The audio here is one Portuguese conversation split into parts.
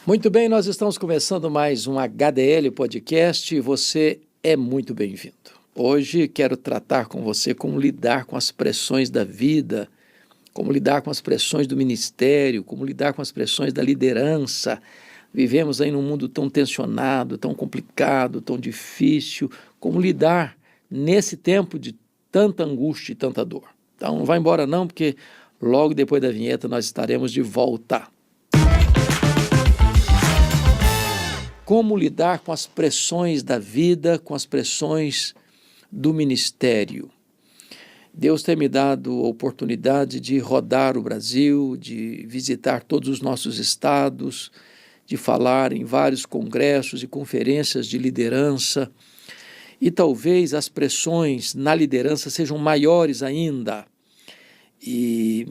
Muito bem, nós estamos começando mais um HDL Podcast e você é muito bem-vindo. Hoje quero tratar com você como lidar com as pressões da vida, como lidar com as pressões do ministério, como lidar com as pressões da liderança. Vivemos aí num mundo tão tensionado, tão complicado, tão difícil, como lidar nesse tempo de tanta angústia e tanta dor. Então não vai embora não, porque logo depois da vinheta nós estaremos de volta. Como lidar com as pressões da vida, com as pressões do ministério. Deus tem me dado a oportunidade de rodar o Brasil, de visitar todos os nossos estados, de falar em vários congressos e conferências de liderança, e talvez as pressões na liderança sejam maiores ainda. E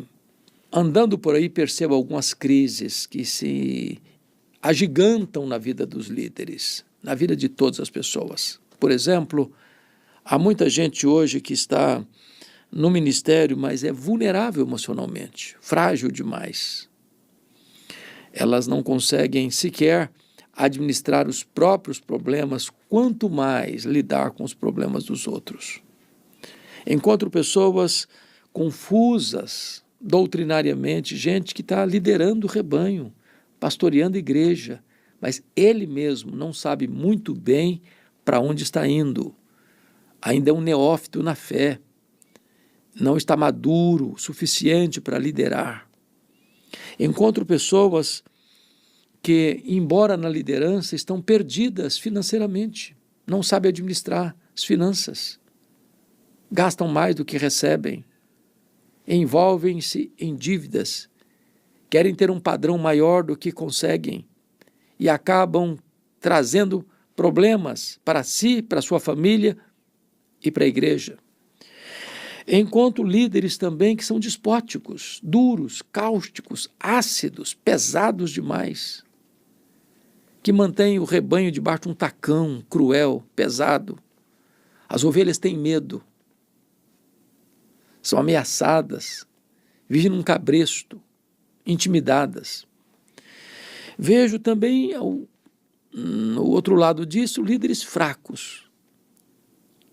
andando por aí percebo algumas crises que se agigantam na vida dos líderes, na vida de todas as pessoas. Por exemplo, há muita gente hoje que está no ministério, mas é vulnerável emocionalmente, frágil demais. Elas não conseguem sequer administrar os próprios problemas, quanto mais lidar com os problemas dos outros. Encontro pessoas confusas doutrinariamente, gente que está liderando o rebanho, pastoreando a igreja, mas ele mesmo não sabe muito bem para onde está indo. Ainda é um neófito na fé, não está maduro o suficiente para liderar. Encontro pessoas que, embora na liderança, estão perdidas financeiramente, não sabem administrar as finanças, gastam mais do que recebem, envolvem-se em dívidas, querem ter um padrão maior do que conseguem e acabam trazendo problemas para si, para sua família e para a igreja. Encontro líderes também que são despóticos, duros, cáusticos, ácidos, pesados demais, que mantêm o rebanho debaixo de um tacão cruel, pesado. As ovelhas têm medo, são ameaçadas, vivem num cabresto, intimidadas. Vejo também, no outro lado disso, líderes fracos,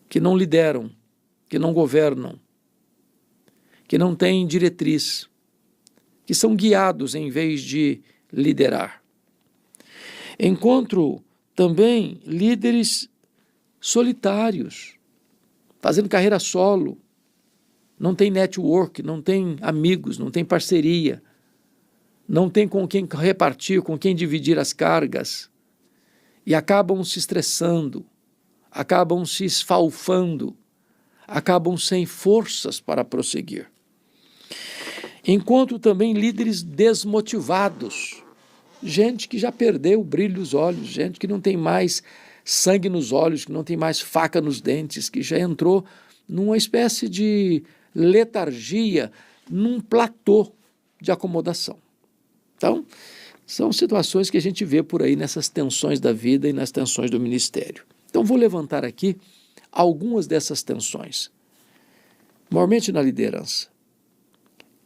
que não lideram, que não governam, que não têm diretriz, que são guiados em vez de liderar. Encontro também líderes solitários, fazendo carreira solo, não tem network, não tem amigos, não tem parceria, não tem com quem repartir, com quem dividir as cargas, e acabam se estressando, acabam se esfalfando, acabam sem forças para prosseguir. Encontro também líderes desmotivados, gente que já perdeu o brilho dos olhos, gente que não tem mais sangue nos olhos, que não tem mais faca nos dentes, que já entrou numa espécie de letargia, num platô de acomodação. Então, são situações que a gente vê por aí nessas tensões da vida e nas tensões do ministério. Então, vou levantar aqui algumas dessas tensões. Normalmente na liderança,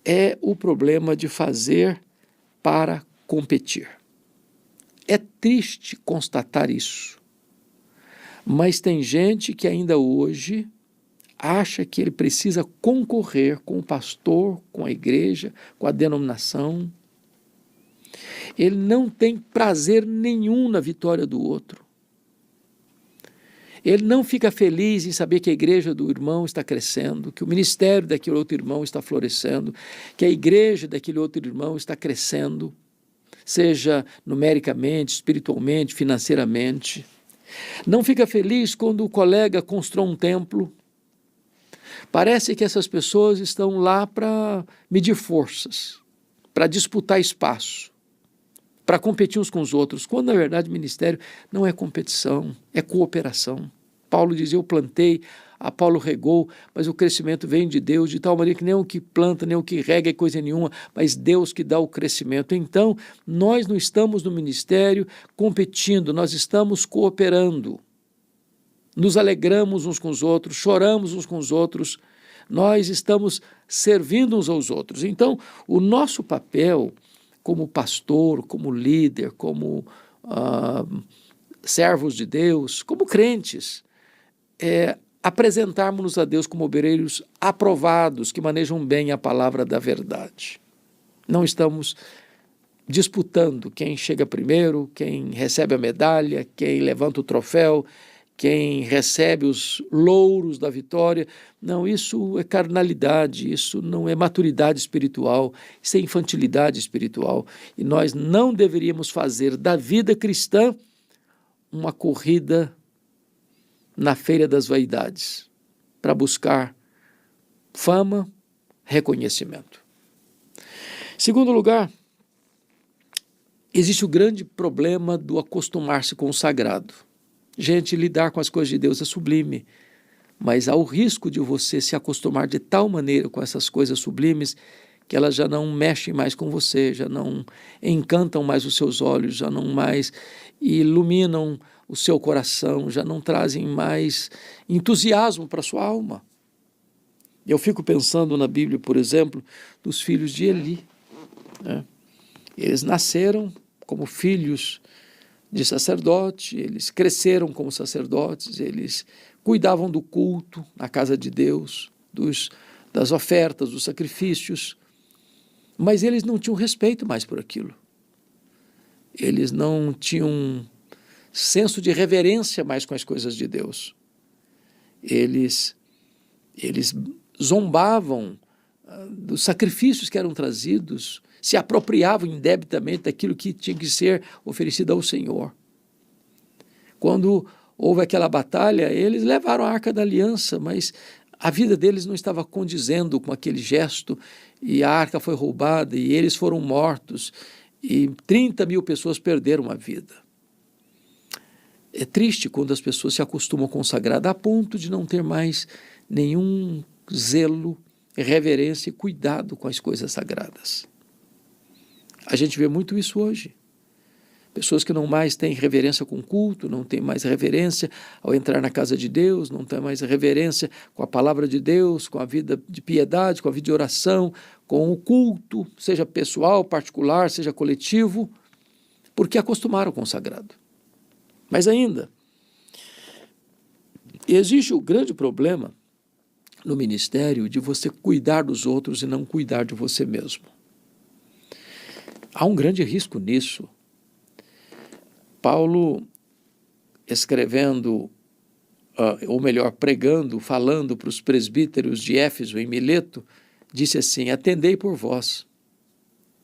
é o problema de fazer para competir. É triste constatar isso, mas tem gente que ainda hoje acha que ele precisa concorrer com o pastor, com a igreja, com a denominação. Ele não tem prazer nenhum na vitória do outro. Ele não fica feliz em saber que a igreja do irmão está crescendo, que o ministério daquele outro irmão está florescendo, que a igreja daquele outro irmão está crescendo, seja numericamente, espiritualmente, financeiramente. Não fica feliz quando o colega constrói um templo. Parece que essas pessoas estão lá para medir forças, para disputar espaço, para competir uns com os outros, quando na verdade o ministério não é competição, é cooperação. Paulo dizia, eu plantei, Apolo regou, mas o crescimento vem de Deus, de tal maneira que nem o que planta, nem o que rega é coisa nenhuma, mas Deus que dá o crescimento. Então, nós não estamos no ministério competindo, nós estamos cooperando. Nos alegramos uns com os outros, choramos uns com os outros, nós estamos servindo uns aos outros. Então, o nosso papel como pastor, como líder, como servos de Deus, como crentes, apresentarmos-nos a Deus como obreiros aprovados, que manejam bem a palavra da verdade. Não estamos disputando quem chega primeiro, quem recebe a medalha, quem levanta o troféu, quem recebe os louros da vitória. Não, isso é carnalidade, isso não é maturidade espiritual, isso é infantilidade espiritual. E nós não deveríamos fazer da vida cristã uma corrida na feira das vaidades, para buscar fama, reconhecimento. Segundo lugar, existe o grande problema do acostumar-se com o sagrado. Gente, lidar com as coisas de Deus é sublime, mas há o risco de você se acostumar de tal maneira com essas coisas sublimes que elas já não mexem mais com você, já não encantam mais os seus olhos, já não mais iluminam o seu coração, já não trazem mais entusiasmo para a sua alma. Eu fico pensando na Bíblia, por exemplo, dos filhos de Eli, né? Eles nasceram como filhos de sacerdote, eles cresceram como sacerdotes, eles cuidavam do culto na casa de Deus, das ofertas, dos sacrifícios, mas eles não tinham respeito mais por aquilo. Eles não tinham senso de reverência mais com as coisas de Deus. Eles zombavam dos sacrifícios que eram trazidos, se apropriavam indebitamente daquilo que tinha que ser oferecido ao Senhor. Quando houve aquela batalha, eles levaram a Arca da Aliança, mas a vida deles não estava condizendo com aquele gesto, e a arca foi roubada, e eles foram mortos, e 30.000 pessoas perderam a vida. É triste quando as pessoas se acostumam com o sagrado a ponto de não ter mais nenhum zelo, reverência e cuidado com as coisas sagradas. A gente vê muito isso hoje. Pessoas que não mais têm reverência com o culto, não têm mais reverência ao entrar na casa de Deus, não têm mais reverência com a palavra de Deus, com a vida de piedade, com a vida de oração, com o culto, seja pessoal, particular, seja coletivo, porque acostumaram com o sagrado. Mas ainda, existe o grande problema no ministério de você cuidar dos outros e não cuidar de você mesmo. Há um grande risco nisso. Paulo, escrevendo, ou melhor, pregando, falando para os presbíteros de Éfeso, em Mileto, disse assim: atendei por vós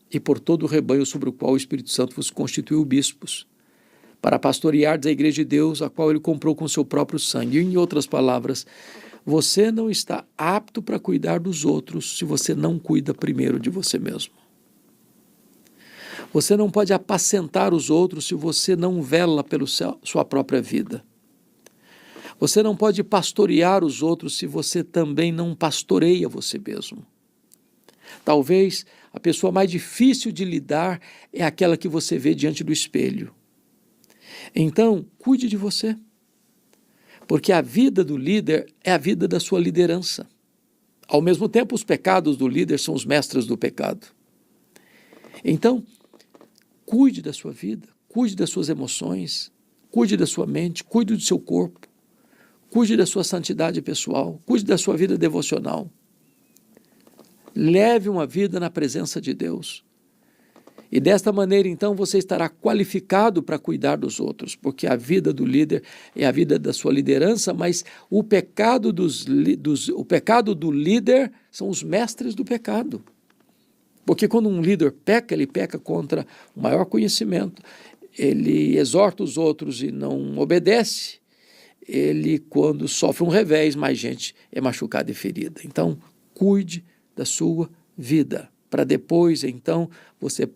e por todo o rebanho sobre o qual o Espírito Santo vos constituiu bispos, para pastoreardes a igreja de Deus, a qual ele comprou com seu próprio sangue. Em outras palavras, você não está apto para cuidar dos outros se você não cuida primeiro de você mesmo. Você não pode apacentar os outros se você não vela pela sua própria vida. Você não pode pastorear os outros se você também não pastoreia você mesmo. Talvez a pessoa mais difícil de lidar é aquela que você vê diante do espelho. Então, cuide de você, porque a vida do líder é a vida da sua liderança. Ao mesmo tempo, os pecados do líder são os mestres do pecado. Então, cuide da sua vida, cuide das suas emoções, cuide da sua mente, cuide do seu corpo, cuide da sua santidade pessoal, cuide da sua vida devocional. Leve uma vida na presença de Deus. E desta maneira, então, você estará qualificado para cuidar dos outros, porque a vida do líder é a vida da sua liderança, mas o pecado do líder são os mestres do pecado. Porque quando um líder peca, ele peca contra o maior conhecimento, ele exorta os outros e não obedece, ele, quando sofre um revés, mais gente é machucada e ferida. Então, cuide da sua vida, para depois, então, você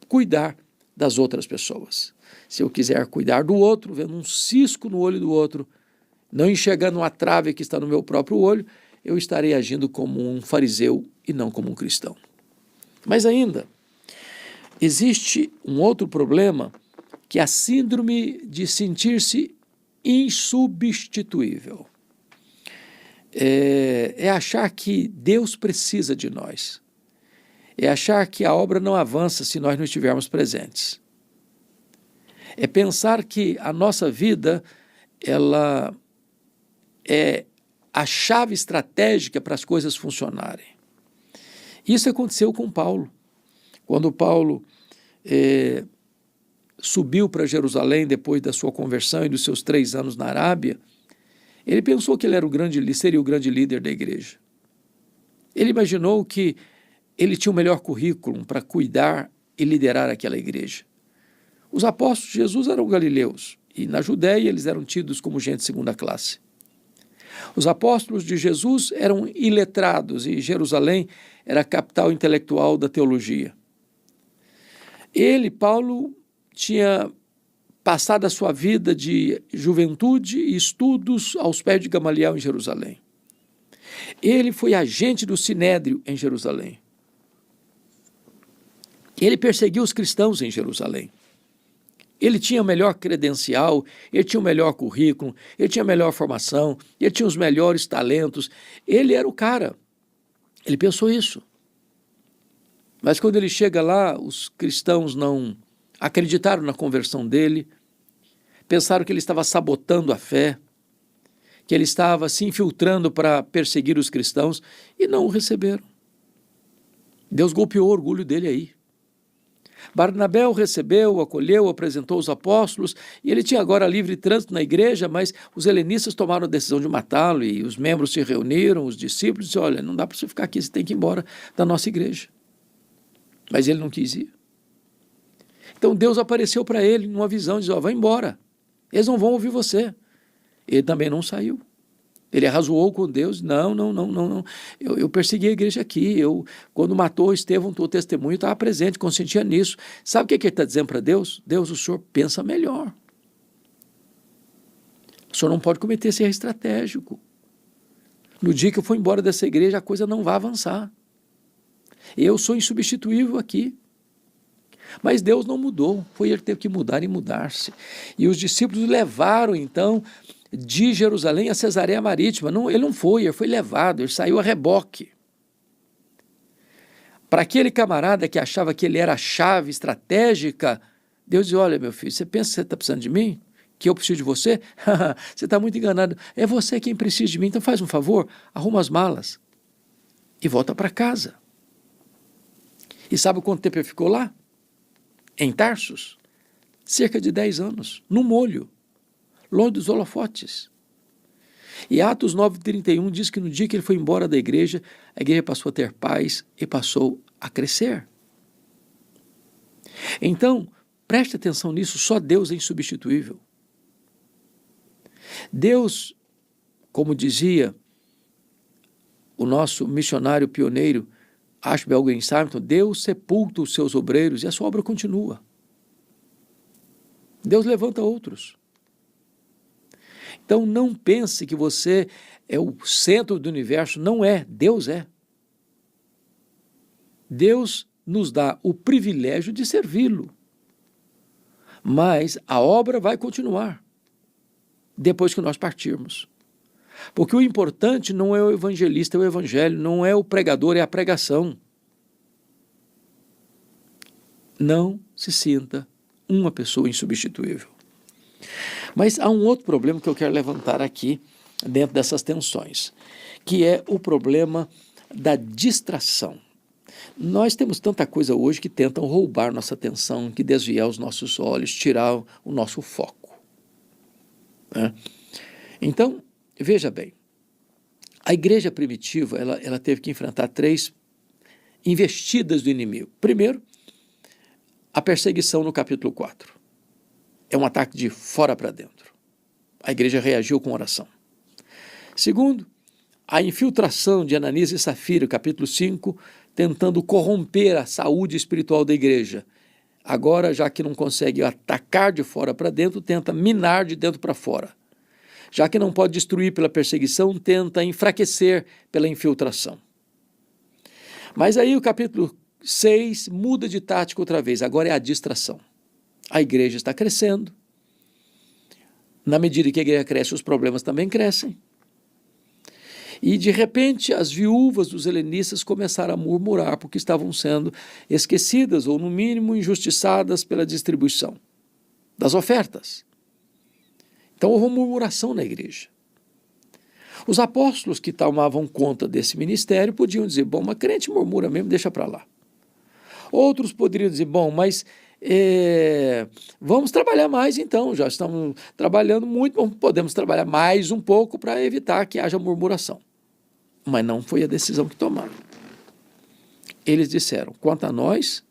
cuidar das outras pessoas. Se eu quiser cuidar do outro, vendo um cisco no olho do outro, não enxergando uma trave que está no meu próprio olho, eu estarei agindo como um fariseu e não como um cristão. Mas ainda, existe um outro problema, que é a síndrome de sentir-se insubstituível. É achar que Deus precisa de nós. É achar que a obra não avança se nós não estivermos presentes. É pensar que a nossa vida, ela é a chave estratégica para as coisas funcionarem. Isso aconteceu com Paulo. Quando Paulo subiu para Jerusalém depois da sua conversão e dos seus 3 anos na Arábia, ele pensou que ele era seria o grande líder da igreja. Ele imaginou que ele tinha o melhor currículo para cuidar e liderar aquela igreja. Os apóstolos de Jesus eram galileus, e na Judéia eles eram tidos como gente de segunda classe. Os apóstolos de Jesus eram iletrados, e Jerusalém era a capital intelectual da teologia. Ele, Paulo, tinha passado a sua vida de juventude e estudos aos pés de Gamaliel em Jerusalém. Ele foi agente do Sinédrio em Jerusalém. Ele perseguiu os cristãos em Jerusalém. Ele tinha o melhor credencial, ele tinha o melhor currículo, ele tinha a melhor formação, ele tinha os melhores talentos. Ele era o cara. Ele pensou isso. Mas quando ele chega lá, os cristãos não acreditaram na conversão dele, pensaram que ele estava sabotando a fé, que ele estava se infiltrando para perseguir os cristãos e não o receberam. Deus golpeou o orgulho dele aí. Barnabé o recebeu, o acolheu, apresentou os apóstolos, e ele tinha agora livre trânsito na igreja, mas os helenistas tomaram a decisão de matá-lo, e os membros se reuniram, os discípulos, e disseram, olha, não dá para você ficar aqui, você tem que ir embora da nossa igreja. Mas ele não quis ir. Então Deus apareceu para ele numa visão, diz, vai embora, eles não vão ouvir você. Ele também não saiu. Ele arrazoou com Deus, não, eu persegui a igreja aqui, quando matou Estevão, o testemunho estava presente, consentia nisso. Sabe o que ele está dizendo para Deus? Deus, o senhor pensa melhor. O senhor não pode cometer esse erro estratégico. No dia que eu for embora dessa igreja, a coisa não vai avançar. Eu sou insubstituível aqui. Mas Deus não mudou, foi ele que teve que mudar e mudar-se. E os discípulos levaram, então, de Jerusalém a Cesareia Marítima. Não, ele não foi, ele foi levado, ele saiu a reboque. Para aquele camarada que achava que ele era a chave estratégica, Deus disse, olha, meu filho, você pensa que você está precisando de mim? Que eu preciso de você? Você está muito enganado. É você quem precisa de mim, então faz um favor, arruma as malas e volta para casa. E sabe quanto tempo ele ficou lá? Em Tarsus? Cerca de 10 anos, no molho, longe dos holofotes. E Atos 9:31 diz que no dia que ele foi embora da igreja, a igreja passou a ter paz e passou a crescer. Então, preste atenção nisso, só Deus é insubstituível. Deus, como dizia o nosso missionário pioneiro, Ashbel Green Simon, Deus sepulta os seus obreiros e a sua obra continua. Deus levanta outros. Então não pense que você é o centro do universo, não é, Deus é. Deus nos dá o privilégio de servi-lo, mas a obra vai continuar depois que nós partirmos. Porque o importante não é o evangelista, é o evangelho, não é o pregador, é a pregação. Não se sinta uma pessoa insubstituível. Mas há um outro problema que eu quero levantar aqui, dentro dessas tensões, que é o problema da distração. Nós temos tanta coisa hoje que tentam roubar nossa atenção, que desviar os nossos olhos, tirar o nosso foco. Né? Então, veja bem, a igreja primitiva, ela teve que enfrentar 3 investidas do inimigo. Primeiro, a perseguição no capítulo 4. É um ataque de fora para dentro. A igreja reagiu com oração. Segundo, a infiltração de Ananias e Safira, capítulo 5, tentando corromper a saúde espiritual da igreja. Agora, já que não consegue atacar de fora para dentro, tenta minar de dentro para fora. Já que não pode destruir pela perseguição, tenta enfraquecer pela infiltração. Mas aí o capítulo 6 muda de tática outra vez, agora é a distração. A igreja está crescendo. Na medida que a igreja cresce, os problemas também crescem. E, de repente, as viúvas dos helenistas começaram a murmurar porque estavam sendo esquecidas ou, no mínimo, injustiçadas pela distribuição das ofertas. Então, houve uma murmuração na igreja. Os apóstolos que tomavam conta desse ministério podiam dizer, bom, mas crente murmura mesmo, deixa para lá. Outros poderiam dizer, bom, mas vamos trabalhar mais então, já estamos trabalhando muito, podemos trabalhar mais um pouco para evitar que haja murmuração. Mas não foi a decisão que tomaram. Eles disseram, quanto a nós,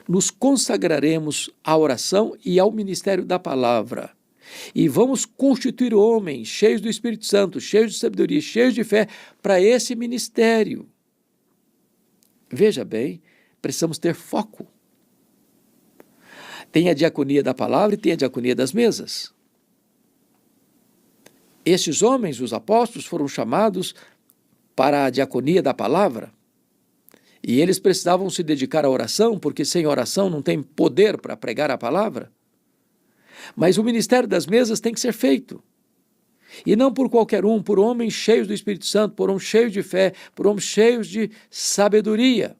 nos consagraremos à oração e ao ministério da palavra, e vamos constituir homens cheios do Espírito Santo, cheios de sabedoria, cheios de fé, para esse ministério. Veja bem, precisamos ter foco. Tem a diaconia da palavra e tem a diaconia das mesas. Estes homens, os apóstolos, foram chamados para a diaconia da palavra, e eles precisavam se dedicar à oração, porque sem oração não tem poder para pregar a palavra. Mas o ministério das mesas tem que ser feito. E não por qualquer um, por homens cheios do Espírito Santo, por homens cheios de fé, por homens cheios de sabedoria.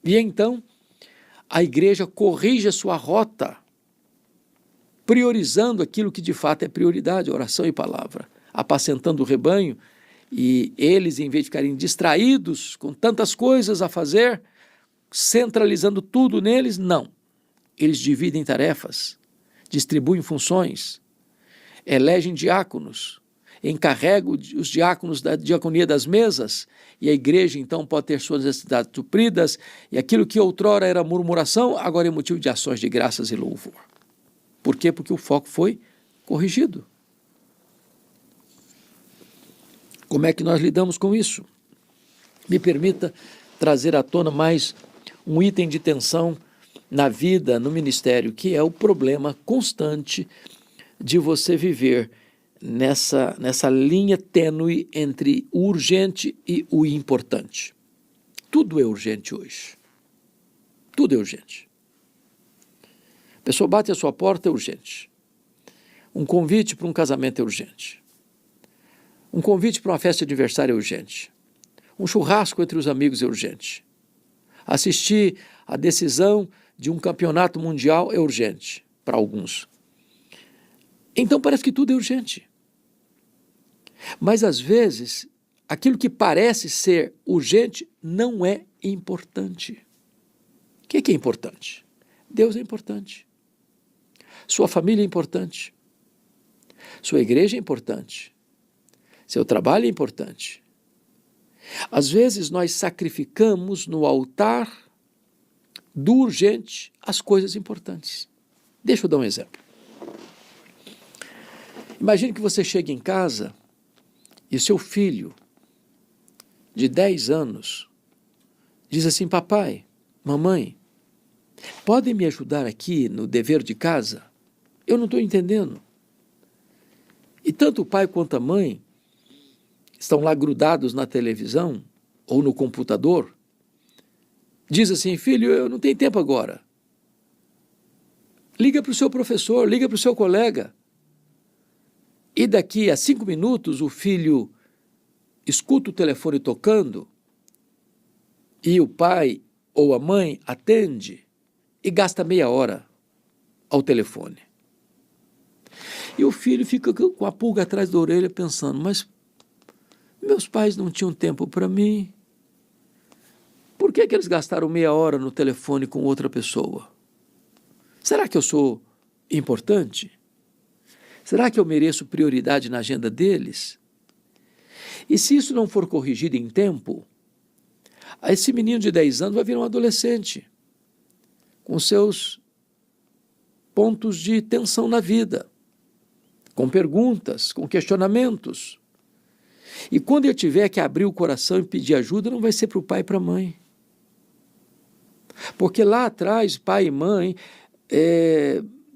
E então, a igreja corrige a sua rota, priorizando aquilo que de fato é prioridade, oração e palavra, apacentando o rebanho, e eles, em vez de ficarem distraídos com tantas coisas a fazer, centralizando tudo neles, não. Eles dividem tarefas, distribuem funções, elegem diáconos, encarregam os diáconos da diaconia das mesas, e a igreja então pode ter suas necessidades supridas, e aquilo que outrora era murmuração, agora é motivo de ações de graças e louvor. Por quê? Porque o foco foi corrigido. Como é que nós lidamos com isso? Me permita trazer à tona mais um item de tensão na vida, no ministério, que é o problema constante de você viver nessa linha tênue entre o urgente e o importante. Tudo é urgente hoje. Tudo é urgente. A pessoa bate a sua porta, é urgente. Um convite para um casamento é urgente. Um convite para uma festa de aniversário é urgente. Um churrasco entre os amigos é urgente. Assistir a decisão de um campeonato mundial é urgente para alguns. Então parece que tudo é urgente. Mas às vezes, aquilo que parece ser urgente não é importante. O que é importante? Deus é importante. Sua família é importante. Sua igreja é importante. Seu trabalho é importante. Às vezes nós sacrificamos no altar do urgente as coisas importantes. Deixa eu dar um exemplo. Imagine que você chega em casa e seu filho, de 10 anos, diz assim, papai, mamãe, podem me ajudar aqui no dever de casa? Eu não estou entendendo. E tanto o pai quanto a mãe estão lá grudados na televisão ou no computador, diz assim, filho, eu não tenho tempo agora. Liga para o seu professor, liga para o seu colega. E daqui a 5 minutos o filho escuta o telefone tocando e o pai ou a mãe atende e gasta meia hora ao telefone. E o filho fica com a pulga atrás da orelha pensando, mas meus pais não tinham tempo para mim. Por que eles gastaram meia hora no telefone com outra pessoa? Será que eu sou importante? Será que eu mereço prioridade na agenda deles? E se isso não for corrigido em tempo, esse menino de 10 anos vai virar um adolescente, com seus pontos de tensão na vida, com perguntas, com questionamentos. E quando eu tiver que abrir o coração e pedir ajuda, não vai ser para o pai e para a mãe. Porque lá atrás, pai e mãe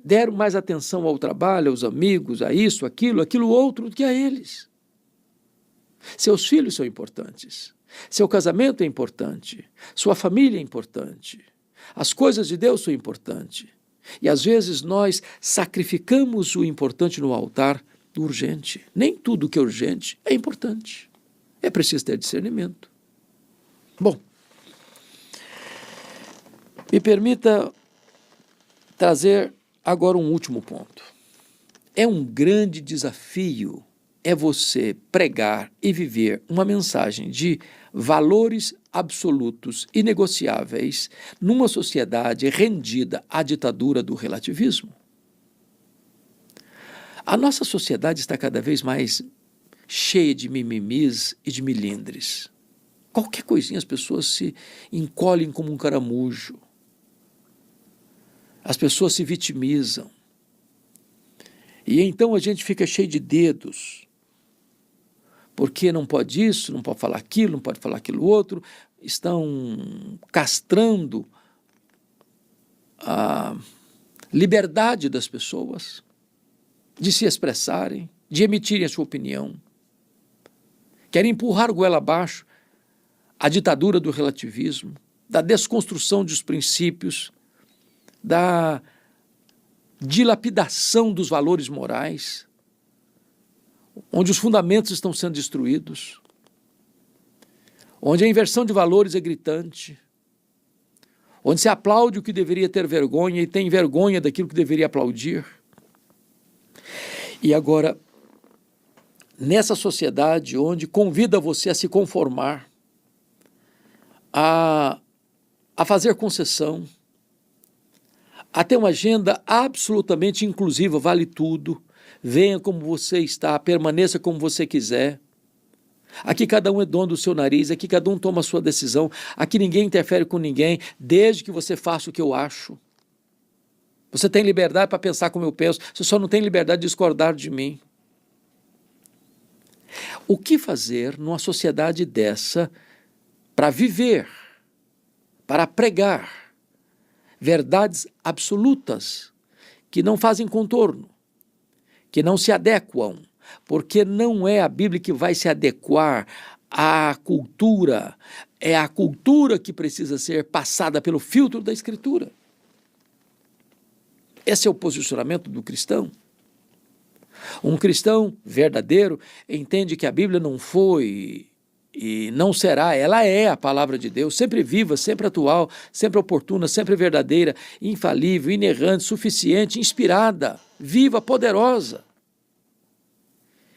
deram mais atenção ao trabalho, aos amigos, a isso, aquilo outro, do que a eles. Seus filhos são importantes. Seu casamento é importante. Sua família é importante. As coisas de Deus são importantes. E às vezes nós sacrificamos o importante no altar do urgente. Nem tudo que é urgente é importante. É preciso ter discernimento. Bom, me permita trazer agora um último ponto. É um grande desafio você pregar e viver uma mensagem de valores absolutos inegociáveis numa sociedade rendida à ditadura do relativismo. A nossa sociedade está cada vez mais cheia de mimimis e de milindres. Qualquer coisinha as pessoas se encolhem como um caramujo. As pessoas se vitimizam. E então a gente fica cheio de dedos. Porque não pode isso, não pode falar aquilo, não pode falar aquilo outro. Estão castrando a liberdade das pessoas de se expressarem, de emitirem a sua opinião. Querem empurrar goela abaixo a ditadura do relativismo, da desconstrução dos princípios, da dilapidação dos valores morais, onde os fundamentos estão sendo destruídos, onde a inversão de valores é gritante, onde se aplaude o que deveria ter vergonha e tem vergonha daquilo que deveria aplaudir. E agora, nessa sociedade onde convida você a se conformar, a fazer concessão, a ter uma agenda absolutamente inclusiva, vale tudo, venha como você está, permaneça como você quiser. Aqui cada um é dono do seu nariz, aqui cada um toma a sua decisão, aqui ninguém interfere com ninguém, desde que você faça o que eu acho. Você tem liberdade para pensar como eu penso, você só não tem liberdade de discordar de mim. O que fazer numa sociedade dessa para viver, para pregar verdades absolutas que não fazem contorno, que não se adequam, porque não é a Bíblia que vai se adequar à cultura, é a cultura que precisa ser passada pelo filtro da Escritura. Esse é o posicionamento do cristão. Um cristão verdadeiro entende que a Bíblia não foi e não será, ela é a palavra de Deus, sempre viva, sempre atual, sempre oportuna, sempre verdadeira, infalível, inerrante, suficiente, inspirada, viva, poderosa.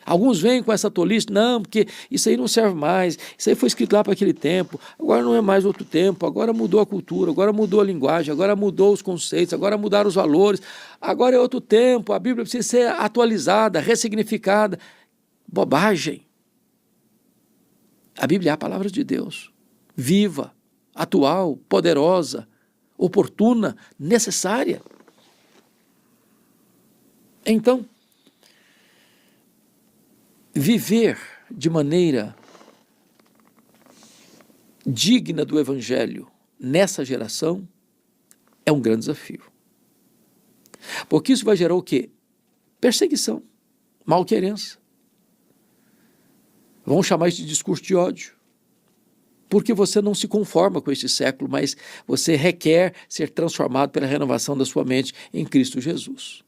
Alguns vêm com essa tolice, não, porque isso aí não serve mais, isso aí foi escrito lá para aquele tempo, agora não é mais outro tempo, agora mudou a cultura, agora mudou a linguagem, agora mudou os conceitos, agora mudaram os valores, agora é outro tempo, a Bíblia precisa ser atualizada, ressignificada. Bobagem. A Bíblia é a palavra de Deus, viva, atual, poderosa, oportuna, necessária. Então, viver de maneira digna do Evangelho nessa geração é um grande desafio. Porque isso vai gerar o quê? Perseguição, malquerença. Vão chamar isso de discurso de ódio. Porque você não se conforma com este século, mas você requer ser transformado pela renovação da sua mente em Cristo Jesus.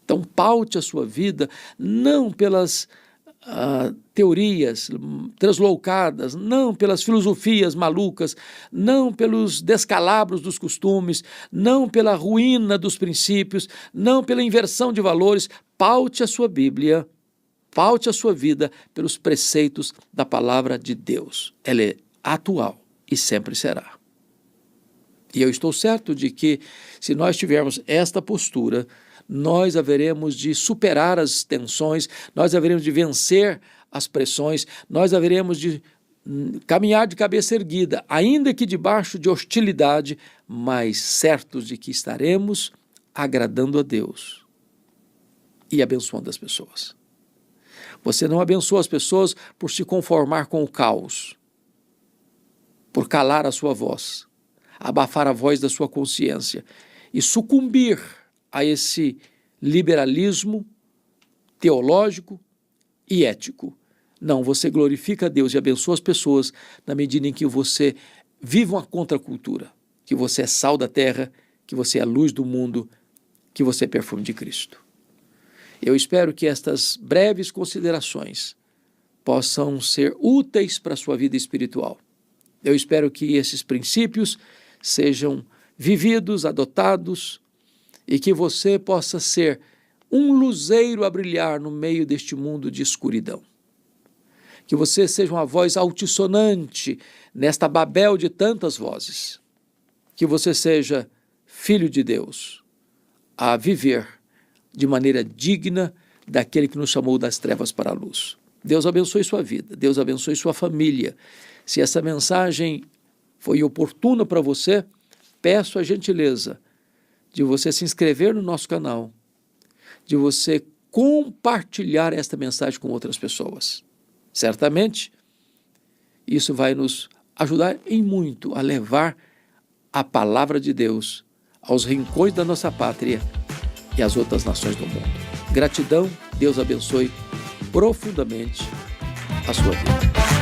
Então, paute a sua vida não pelas teorias translocadas, não pelas filosofias malucas, não pelos descalabros dos costumes, não pela ruína dos princípios, não pela inversão de valores. Paute a sua Bíblia, paute a sua vida pelos preceitos da palavra de Deus. Ela é atual e sempre será. E eu estou certo de que, se nós tivermos esta postura, nós haveremos de superar as tensões, nós haveremos de vencer as pressões, nós haveremos de caminhar de cabeça erguida, ainda que debaixo de hostilidade, mas certos de que estaremos agradando a Deus e abençoando as pessoas. Você não abençoa as pessoas por se conformar com o caos, por calar a sua voz, abafar a voz da sua consciência e sucumbir a esse liberalismo teológico e ético. Não, você glorifica a Deus e abençoa as pessoas na medida em que você vive uma contracultura, que você é sal da terra, que você é a luz do mundo, que você é perfume de Cristo. Eu espero que estas breves considerações possam ser úteis para a sua vida espiritual. Eu espero que esses princípios sejam vividos, adotados, e que você possa ser um luzeiro a brilhar no meio deste mundo de escuridão. Que você seja uma voz altissonante nesta Babel de tantas vozes. Que você seja filho de Deus, a viver de maneira digna daquele que nos chamou das trevas para a luz. Deus abençoe sua vida, Deus abençoe sua família. Se essa mensagem foi oportuna para você, peço a gentileza de você se inscrever no nosso canal, de você compartilhar esta mensagem com outras pessoas. Certamente, isso vai nos ajudar em muito a levar a palavra de Deus aos rincões da nossa pátria e às outras nações do mundo. Gratidão, Deus abençoe profundamente a sua vida.